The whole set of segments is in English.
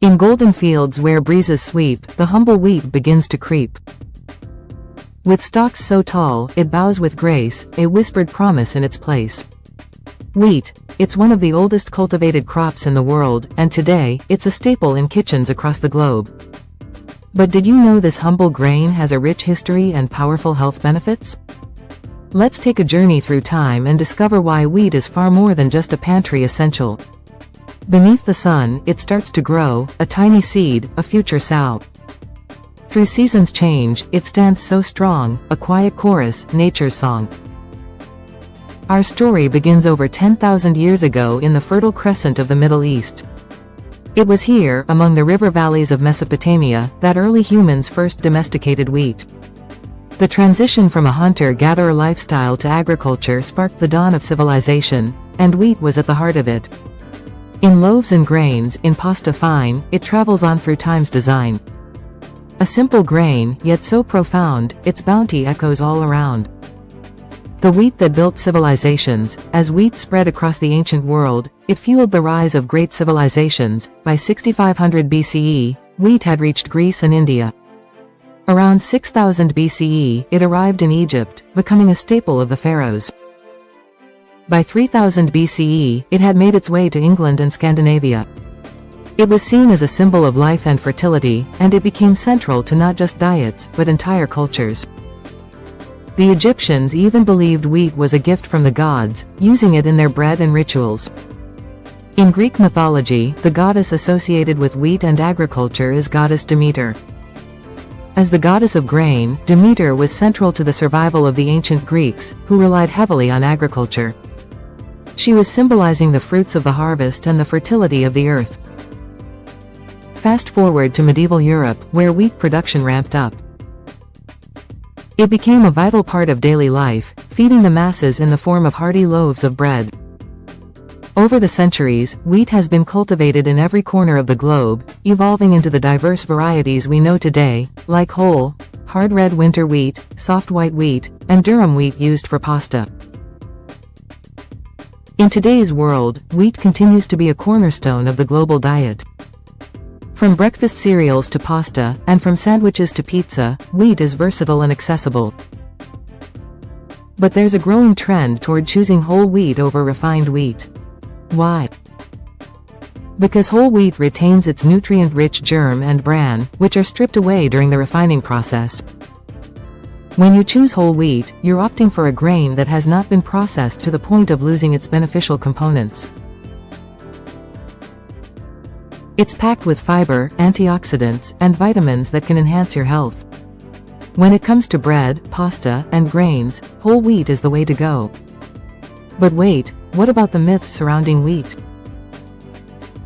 In golden fields where breezes sweep, the humble wheat begins to creep. With stalks so tall, it bows with grace, a whispered promise in its place. Wheat, it's one of the oldest cultivated crops in the world, and today, it's a staple in kitchens across the globe. But did you know this humble grain has a rich history and powerful health benefits? Let's take a journey through time and discover why wheat is far more than just a pantry essential. Beneath the sun, it starts to grow, a tiny seed, a future salve. Through seasons change, it stands so strong, a quiet chorus, nature's song. Our story begins over 10,000 years ago in the Fertile Crescent of the Middle East. It was here, among the river valleys of Mesopotamia, that early humans first domesticated wheat. The transition from a hunter-gatherer lifestyle to agriculture sparked the dawn of civilization, and wheat was at the heart of it. In loaves and grains, in pasta fine, it travels on through time's design. A simple grain, yet so profound, its bounty echoes all around. The wheat that built civilizations, as wheat spread across the ancient world, it fueled the rise of great civilizations. By 6500 BCE, wheat had reached Greece and India. Around 6000 BCE, it arrived in Egypt, becoming a staple of the pharaohs. By 3000 BCE, it had made its way to England and Scandinavia. It was seen as a symbol of life and fertility, and it became central to not just diets, but entire cultures. The Egyptians even believed wheat was a gift from the gods, using it in their bread and rituals. In Greek mythology, the goddess associated with wheat and agriculture is goddess Demeter. As the goddess of grain, Demeter was central to the survival of the ancient Greeks, who relied heavily on agriculture. She was symbolizing the fruits of the harvest and the fertility of the earth. Fast forward to medieval Europe, where wheat production ramped up. It became a vital part of daily life, feeding the masses in the form of hearty loaves of bread. Over the centuries, wheat has been cultivated in every corner of the globe, evolving into the diverse varieties we know today, like whole, hard red winter wheat, soft white wheat, and durum wheat used for pasta. In today's world, wheat continues to be a cornerstone of the global diet. From breakfast cereals to pasta, and from sandwiches to pizza, wheat is versatile and accessible. But there's a growing trend toward choosing whole wheat over refined wheat. Why? Because whole wheat retains its nutrient-rich germ and bran, which are stripped away during the refining process. When you choose whole wheat, you're opting for a grain that has not been processed to the point of losing its beneficial components. It's packed with fiber, antioxidants, and vitamins that can enhance your health. When it comes to bread, pasta, and grains, whole wheat is the way to go. But wait, what about the myths surrounding wheat?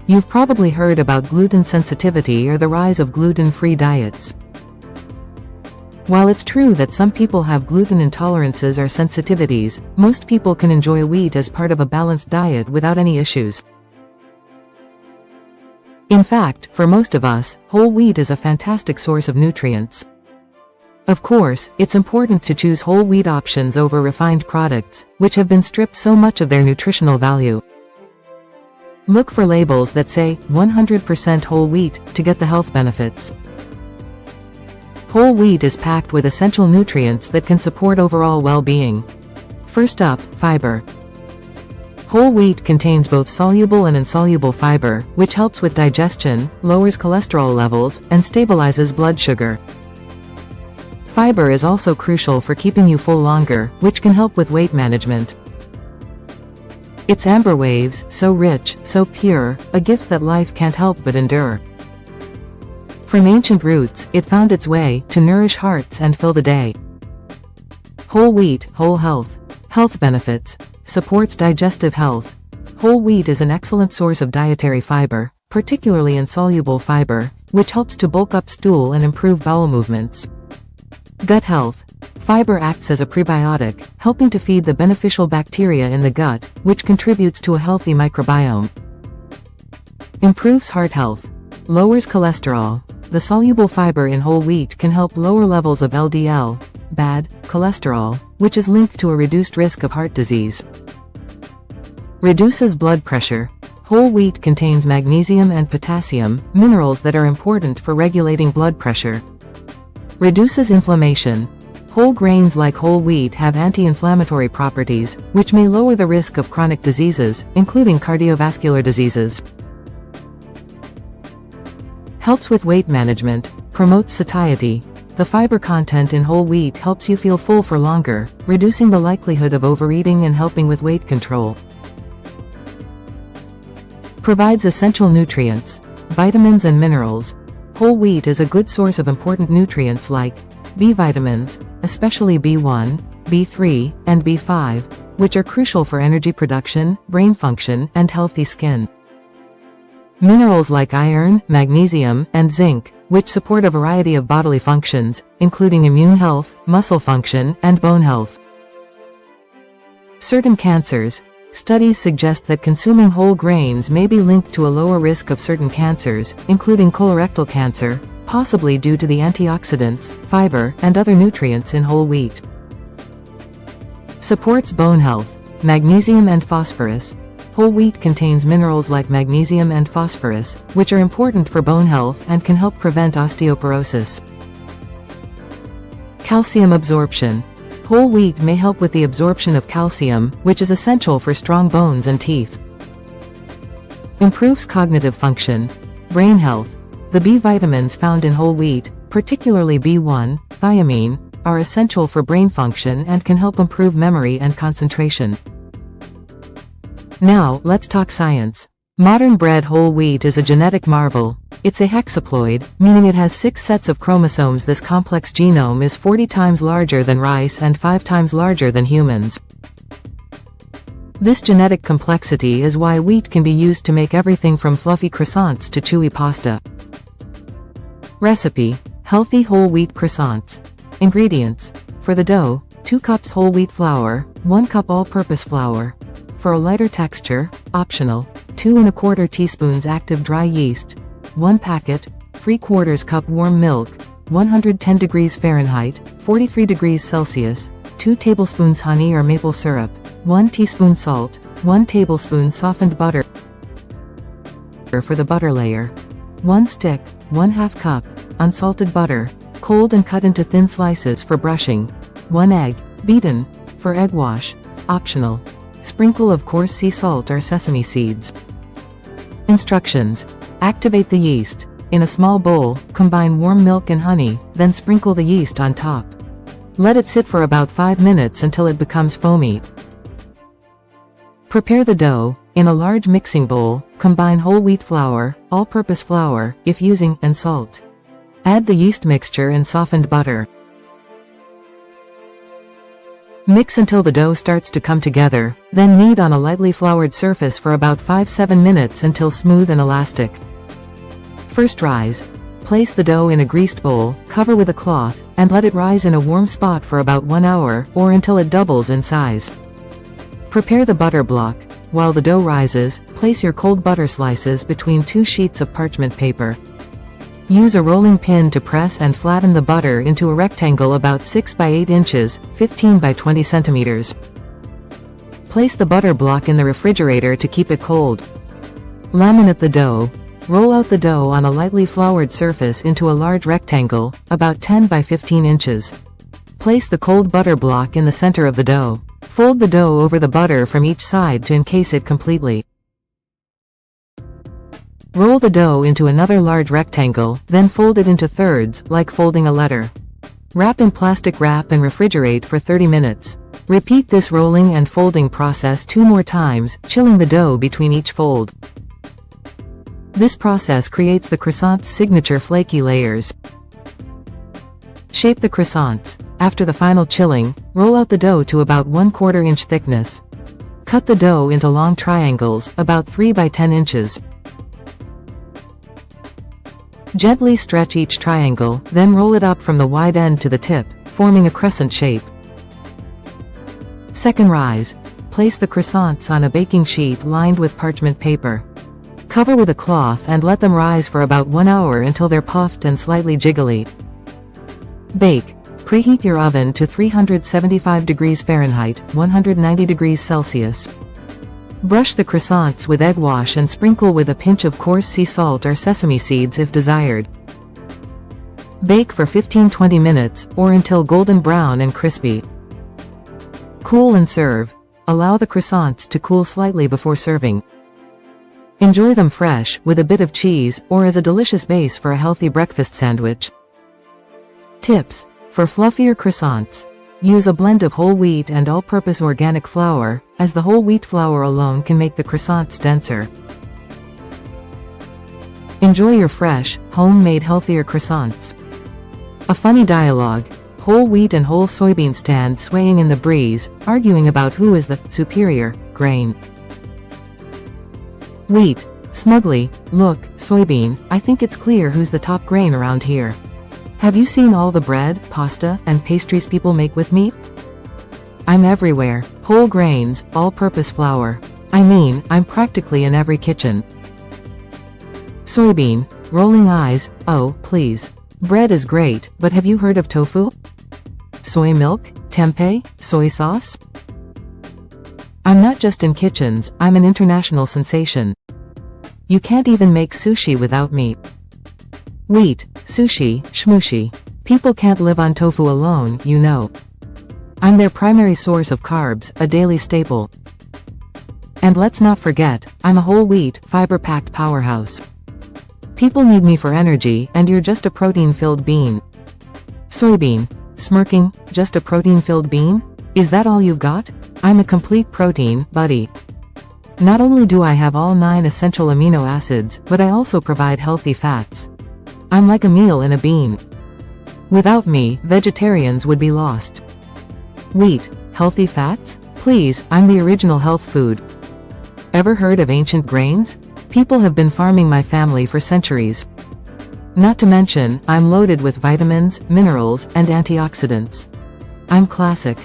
You've probably heard about gluten sensitivity or the rise of gluten-free diets. While it's true that some people have gluten intolerances or sensitivities, most people can enjoy wheat as part of a balanced diet without any issues. In fact, for most of us, whole wheat is a fantastic source of nutrients. Of course, it's important to choose whole wheat options over refined products, which have been stripped so much of their nutritional value. Look for labels that say 100% whole wheat to get the health benefits. Whole wheat is packed with essential nutrients that can support overall well-being. First up, fiber. Whole wheat contains both soluble and insoluble fiber, which helps with digestion, lowers cholesterol levels, and stabilizes blood sugar. Fiber is also crucial for keeping you full longer, which can help with weight management. It's amber waves, so rich, so pure, a gift that life can't help but endure. From ancient roots, it found its way to nourish hearts and fill the day. Whole wheat, whole health. Health benefits. Supports digestive health. Whole wheat is an excellent source of dietary fiber, particularly insoluble fiber, which helps to bulk up stool and improve bowel movements. Gut health. Fiber acts as a prebiotic, helping to feed the beneficial bacteria in the gut, which contributes to a healthy microbiome. Improves heart health. Lowers cholesterol. The soluble fiber in whole wheat can help lower levels of LDL, bad cholesterol, which is linked to a reduced risk of heart disease. Reduces blood pressure. Whole wheat contains magnesium and potassium, minerals that are important for regulating blood pressure. Reduces inflammation. Whole grains like whole wheat have anti-inflammatory properties, which may lower the risk of chronic diseases, including cardiovascular diseases. Helps with weight management. Promotes satiety. The fiber content in whole wheat helps you feel full for longer, reducing the likelihood of overeating and helping with weight control. Provides essential nutrients, vitamins and minerals. Whole wheat is a good source of important nutrients like B vitamins, especially B1, B3, and B5, which are crucial for energy production, brain function, and healthy skin. Minerals like iron, magnesium, and zinc, which support a variety of bodily functions, including immune health, muscle function, and bone health. Certain cancers. Studies suggest that consuming whole grains may be linked to a lower risk of certain cancers, including colorectal cancer, possibly due to the antioxidants, fiber, and other nutrients in whole wheat. Supports bone health. Magnesium and phosphorus. Whole wheat contains minerals like magnesium and phosphorus, which are important for bone health and can help prevent osteoporosis. Calcium absorption. Whole wheat may help with the absorption of calcium, which is essential for strong bones and teeth. Improves cognitive function. Brain health. The B vitamins found in whole wheat, particularly B1, thiamine, are essential for brain function and can help improve memory and concentration. Now, let's talk science. Modern bred whole wheat is a genetic marvel. It's a hexaploid, meaning it has 6 sets of chromosomes. This complex genome is 40 times larger than rice and 5 times larger than humans. This genetic complexity is why wheat can be used to make everything from fluffy croissants to chewy pasta. Recipe: healthy whole wheat croissants. Ingredients: for the dough, 2 cups whole wheat flour, 1 cup all-purpose flour. For a lighter texture, optional, 2 1/4 teaspoons active dry yeast, 1 packet, 3/4 cup warm milk, 110 degrees Fahrenheit, 43 degrees Celsius, 2 tablespoons honey or maple syrup, 1 teaspoon salt, 1 tablespoon softened butter. For the butter layer, 1 stick, 1/2 cup, unsalted butter, cold and cut into thin slices for brushing, 1 egg, beaten, for egg wash, optional. Sprinkle of coarse sea salt or sesame seeds. Instructions: activate the yeast. In a small bowl, combine warm milk and honey, then sprinkle the yeast on top. Let it sit for about 5 minutes until it becomes foamy. Prepare the dough. In a large mixing bowl, combine whole wheat flour, all-purpose flour, if using, and salt. Add the yeast mixture and softened butter. Mix until the dough starts to come together, then knead on a lightly floured surface for about 5-7 minutes until smooth and elastic. First rise. Place the dough in a greased bowl, cover with a cloth, and let it rise in a warm spot for about 1 hour, or until it doubles in size. Prepare the butter block. While the dough rises, place your cold butter slices between 2 sheets of parchment paper. Use a rolling pin to press and flatten the butter into a rectangle about 6 by 8 inches, 15 by 20 centimeters. Place the butter block in the refrigerator to keep it cold. Laminate the dough. Roll out the dough on a lightly floured surface into a large rectangle, about 10 by 15 inches. Place the cold butter block in the center of the dough. Fold the dough over the butter from each side to encase it completely. Roll the dough into another large rectangle, then fold it into thirds, like folding a letter. Wrap in plastic wrap and refrigerate for 30 minutes. Repeat this rolling and folding process 2 more times, chilling the dough between each fold. This process creates the croissant's signature flaky layers. Shape the croissants. After the final chilling, roll out the dough to about 1/4 inch thickness. Cut the dough into long triangles, about 3 by 10 inches. Gently stretch each triangle, then roll it up from the wide end to the tip, forming a crescent shape. Second rise. Place the croissants on a baking sheet lined with parchment paper. Cover with a cloth and let them rise for about 1 hour until they're puffed and slightly jiggly. Bake. Preheat your oven to 375 degrees Fahrenheit, 190 degrees Celsius. Brush the croissants with egg wash and sprinkle with a pinch of coarse sea salt or sesame seeds if desired. Bake for 15-20 minutes, or until golden brown and crispy. Cool and serve. Allow the croissants to cool slightly before serving. Enjoy them fresh, with a bit of cheese, or as a delicious base for a healthy breakfast sandwich. Tips. For fluffier croissants, use a blend of whole wheat and all-purpose organic flour, as the whole wheat flour alone can make the croissants denser. Enjoy your fresh, homemade healthier croissants. A funny dialogue. Whole wheat and whole soybean stand swaying in the breeze, arguing about who is the superior grain. Wheat. Smugly. Look, soybean, I think it's clear who's the top grain around here. Have you seen all the bread, pasta, and pastries people make with me? I'm everywhere. Whole grains, all-purpose flour. I mean, I'm practically in every kitchen. Soybean. Rolling eyes. Oh, please. Bread is great, but have you heard of tofu? Soy milk? Tempeh? Soy sauce? I'm not just in kitchens, I'm an international sensation. You can't even make sushi without me. Wheat. Sushi, shmushi. People can't live on tofu alone, you know. I'm their primary source of carbs, a daily staple. And let's not forget, I'm a whole wheat, fiber-packed powerhouse. People need me for energy, and you're just a protein-filled bean. Soybean. Smirking, just a protein-filled bean? Is that all you've got? I'm a complete protein, buddy. Not only do I have all 9 essential amino acids, but I also provide healthy fats. I'm like a meal in a bean. Without me, vegetarians would be lost. Wheat. Healthy fats? Please, I'm the original health food. Ever heard of ancient grains? People have been farming my family for centuries. Not to mention, I'm loaded with vitamins, minerals, and antioxidants. I'm classic.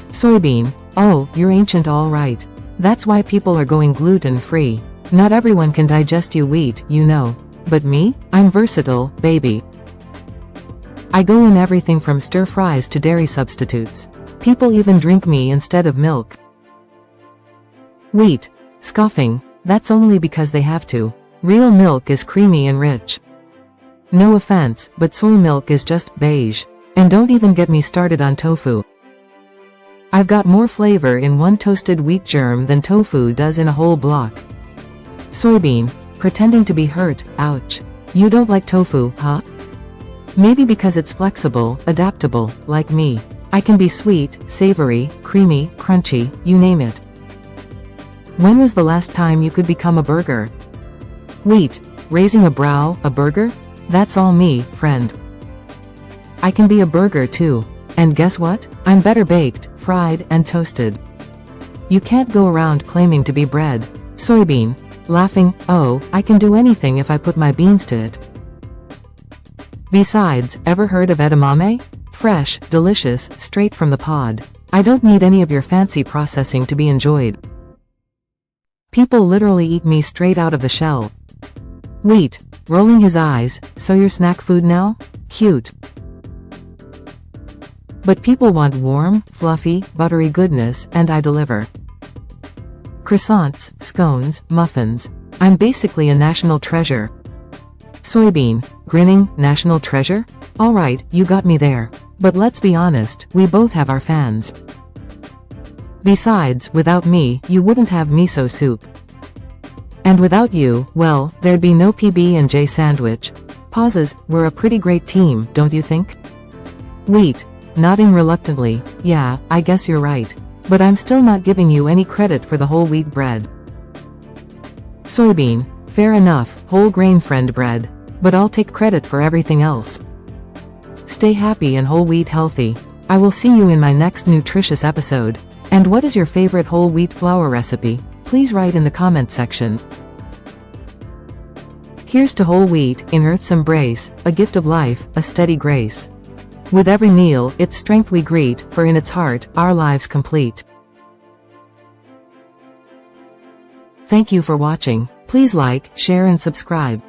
Soybean. Oh, you're ancient all right. That's why people are going gluten-free. Not everyone can digest you wheat, you know. But me? I'm versatile, baby. I go in everything from stir-fries to dairy substitutes. People even drink me instead of milk. Wheat. Scoffing. That's only because they have to. Real milk is creamy and rich. No offense, but soy milk is just beige. And don't even get me started on tofu. I've got more flavor in one toasted wheat germ than tofu does in a whole block. Soybean. Pretending to be hurt, ouch. You don't like tofu, huh? Maybe because it's flexible, adaptable, like me. I can be sweet, savory, creamy, crunchy, you name it. When was the last time you could become a burger? Wheat. Raising a brow, a burger? That's all me, friend. I can be a burger too. And guess what? I'm better baked, fried, and toasted. You can't go around claiming to be bread. Soybean. Laughing, oh, I can do anything if I put my beans to it. Besides, ever heard of edamame? Fresh, delicious, straight from the pod. I don't need any of your fancy processing to be enjoyed. People literally eat me straight out of the shell. Wheat. Rolling his eyes, so you're snack food now? Cute. But people want warm, fluffy, buttery goodness, and I deliver. Croissants, scones, muffins. I'm basically a national treasure. Soybean. Grinning, national treasure? Alright, you got me there. But let's be honest, we both have our fans. Besides, without me, you wouldn't have miso soup. And without you, well, there'd be no PB&J sandwich. Pauses. We're a pretty great team, don't you think? Wheat. Nodding reluctantly. Yeah, I guess you're right. But I'm still not giving you any credit for the whole wheat bread. Soybean. Fair enough, whole grain friend bread. But I'll take credit for everything else. Stay happy and whole wheat healthy. I will see you in my next nutritious episode. And what is your favorite whole wheat flour recipe? Please write in the comment section. Here's to whole wheat, in Earth's embrace, a gift of life, a steady grace. With every meal, its strength we greet, for in its heart, our lives complete. Thank you for watching. Please like, share and subscribe.